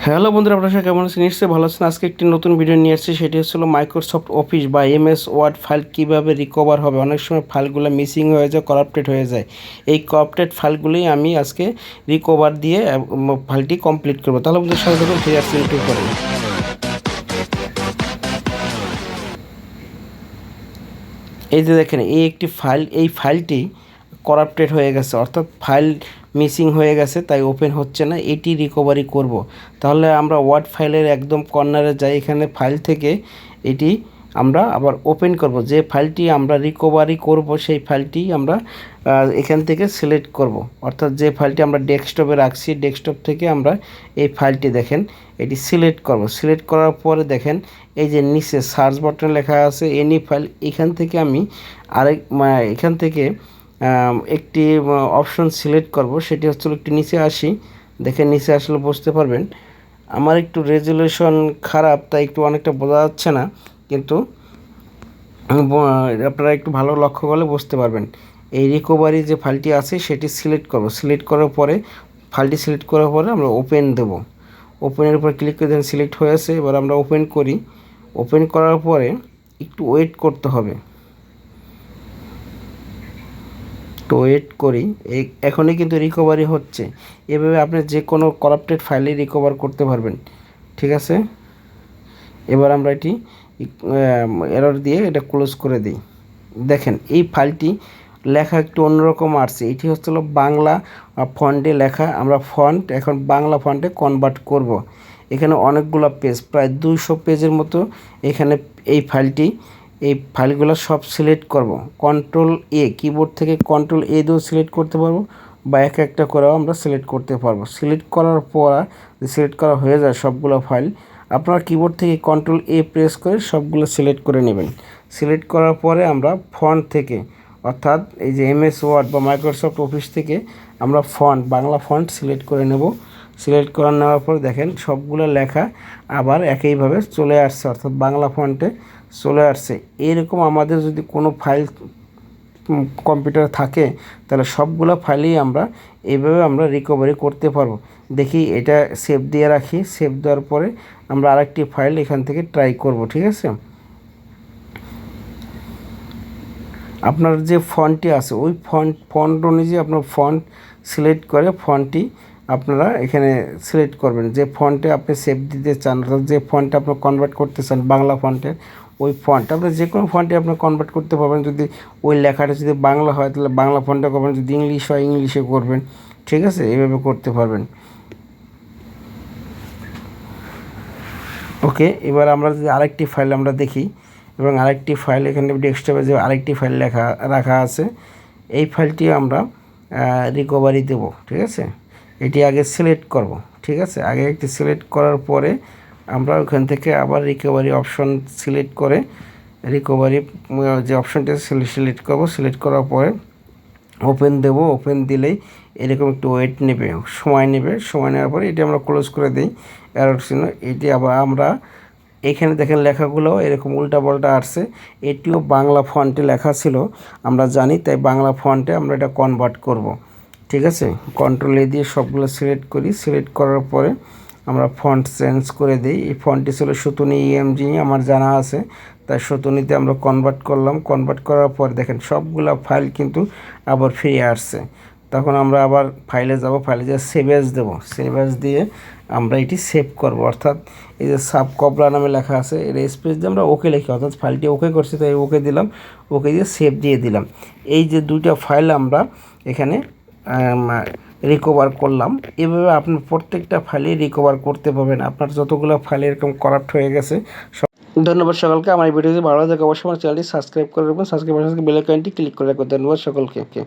Hello বন্ধুরা, আপনারা কেমন আছেন? নিশ্চয়ই ভালো আছেন। আজকে একটি নতুন ভিডিও নিয়ে আসছি, সেটি হচ্ছিল মাইক্রোসফট অফিস বা এমএস ওয়ার্ড ফাইল কীভাবে রিকভার হবে। অনেক সময় ফাইলগুলো মিসিং হয়ে যায়, করাপ্টেড হয়ে যায়। এই করাপ্টেড ফাইলগুলোই আমি আজকে রিকভার দিয়ে ফাইলটি কমপ্লিট করবো। তাহলে বন্ধুদের সাথে যখন ফিরে আসছি একটু করে, এই যে দেখেন এই একটি ফাইল, এই ফাইলটি করাপ্টেড হয়ে গেছে, অর্থাৎ ফাইল মিসিং হয়ে গেছে, তাই ওপেন হচ্ছে না। এটি রিকভারি করব। তাহলে আমরা ওয়ার্ড ফাইলের একদম কর্নারে যাই, এখানে ফাইল থেকে এটি আমরা আবার ওপেন করব। যে ফাইলটি আমরা রিকভারি করব সেই ফাইলটি আমরা এখান থেকে সিলেক্ট করব, অর্থাৎ যে ফাইলটি আমরা ডেস্কটপে রাখছি, ডেস্কটপ থেকে আমরা এই ফাইলটি দেখেন এটি সিলেক্ট করব। সিলেক্ট করার পরে দেখেন এই যে নিচে সার্চ বাটনে লেখা আছে এনি ফাইল, এখান থেকে আমি এখান থেকে একটি অপশন সিলেক্ট করব। সেটি হচ্ছে একটু নিচে আসি, দেখেন নিচে আসলে বুঝতে পারবেন। আমার একটু রেজুলেশন খারাপ, তাই একটু অনেকটা বোঝা যাচ্ছে না, কিন্তু আপনারা একটু ভালো লক্ষ্য করলে বুঝতে পারবেন। এই রিকভারি যে ফাইলটি আছে সেটি সিলেক্ট করব। সিলেক্ট করার পরে ফাইলটি সিলেক্ট করার পরে আমরা ওপেন দেব। ওপেনের উপর ক্লিক করে দেখেন সিলেক্ট হয়েছে। এবার আমরা ওপেন করি। ওপেন করার পরে একটু ওয়েট করতে হবে, একটু ওয়েট করি। এখনই কিন্তু রিকভারি হচ্ছে। এভাবে আপনি যে কোনো করাপ্টেড ফাইলে রিকভার করতে পারবেন, ঠিক আছে। এবার আমরা এটি এরর দিয়ে এটা ক্লোজ করে দিই। দেখেন এই ফাইলটি লেখা একটু অন্যরকম আসছে। এটি হচ্ছিল বাংলা ফন্টে লেখা, আমরা ফন্ট এখন বাংলা ফন্টে কনভার্ট করব। এখানে অনেকগুলো পেজ, প্রায় 200 পেজের মতো এখানে এই ফাইলগুলো সব সিলেক্ট করব। কন্ট্রোল এ, কিবোর্ড থেকে কন্ট্রোল এ দিয়েও সিলেক্ট করতে পারবো, বা এক একটা করেও আমরা সিলেক্ট করতে পারবো। সিলেক্ট করার পর সিলেক্ট করা হয়ে যায় সবগুলো ফাইল, আপনারা কিবোর্ড থেকে কন্ট্রোল এ প্রেস করে সবগুলো সিলেক্ট করে নেবেন। সিলেক্ট করার পরে আমরা ফন্ট থেকে, অর্থাৎ এই যে এমএস ওয়ার্ড বা মাইক্রোসফট অফিস থেকে আমরা ফন্ট, বাংলা ফন্ট সিলেক্ট করে নেব। সিলেক্ট করে নেওয়ার পর দেখেন সবগুলো লেখা আবার একইভাবে চলে আসছে, অর্থাৎ বাংলা ফন্টে চলে আসছে। এরকম আমাদের যদি কোনো ফাইল কম্পিউটার থাকে, তাহলে সবগুলো ফাইলেই আমরা এইভাবে আমরা রিকভারি করতে পারবো। দেখি এটা সেভ দিয়ে রাখি। সেভ দেওয়ার পরে আমরা আরেকটি ফাইল এখান থেকে ট্রাই করব, ঠিক আছে। আপনার যে ফন্টটি আছে ওই ফন্ট অনুযায়ী আপনার ফন্ট সিলেক্ট করে ফন্টটি আপনারা এখানে সিলেক্ট করবেন। যে ফন্টে আপনি সেভ দিতে চান, অর্থাৎ যে ফন্টে আপনি কনভার্ট করতে চান বাংলা ফন্টের, ওই ফন্ট আপনি যে কোনো ফন্টে আপনি কনভার্ট করতে পারবেন। যদি ওই লেখাটা যদি বাংলা হয় তাহলে বাংলা ফন্টে করবেন, যদি ইংলিশ হয় ইংলিশে করবেন, ঠিক আছে। এইভাবে করতে পারবেন। ওকে, এবার আমরা যদি আরেকটি ফাইল আমরা দেখি, এবং আরেকটি ফাইল এখানে ডেস্কটপে যে আরেকটি ফাইল রাখা আছে, এই ফাইলটি আমরা রিকভারি দেব, ঠিক আছে। এটি আগে সিলেক্ট করব, ঠিক আছে। আগে একটি সিলেক্ট করার পরে আমরা ওখান থেকে আবার রিকভারি অপশন সিলেক্ট করে রিকভারি যে অপশনটা সিলেক্ট করব। সিলেক্ট করার পরে ওপেন দেব। ওপেন দিলেই এরকম একটু ওয়েট নেবে, সময় নেবে। সময় নেওয়ার পরে এটি আমরা ক্লোজ করে দিই, এরর চিহ্ন। এটি আবার আমরা এখানে দেখেন লেখাগুলো এরকম উল্টাপাল্টা আসছে। এটিও বাংলা ফন্টে লেখা ছিল, আমরা জানি, তাই বাংলা ফন্টে আমরা এটা কনভার্ট করব, ঠিক আছে। কন্ট্রোল এ দিয়ে সবগুলো সিলেক্ট করি। সিলেক্ট করার পরে আমরা ফন্ট চেঞ্জ করে দিই। এই ফন্টটি ছিল সুতুনি ইএমজি, আমার জানা আছে, তাই সুতুনিতে আমরা কনভার্ট করলাম। কনভার্ট করার পর দেখেন সবগুলো ফাইল কিন্তু আবার ফিরে আসছে। তখন আমরা আবার ফাইলে যাব, ফাইলে যা সেভ এজ দেবো। সেভ এজ দিয়ে আমরা এটি সেভ করব, অর্থাৎ এই যে সাব কবলা নামে লেখা আছে এর স্পেস দিয়ে আমরা ওকে লিখি, অর্থাৎ ফাইলটি ওকে করছি তাই ওকে দিলাম। ওকে দিয়ে সেভ দিয়ে দিলাম। এই যে দুইটা ফাইল আমরা এখানে রিকভার করলাম। এভাবে আপনার প্রত্যেকটা ফাইলে রিকভার করতে পারবেন। আপনার যতগুলো ফাইল এরকম করাপ্ট হয়ে গেছে। ধন্যবাদ সকলকে। আমার এই ভিডিওটি ভালো লাগে অবশ্যই আমার চ্যানেলটি সাবস্ক্রাইব করে রাখবেন। সাবস্ক্রাইব বেল আইকনটি ক্লিক করে রাখবেন। ধন্যবাদ সকলকে।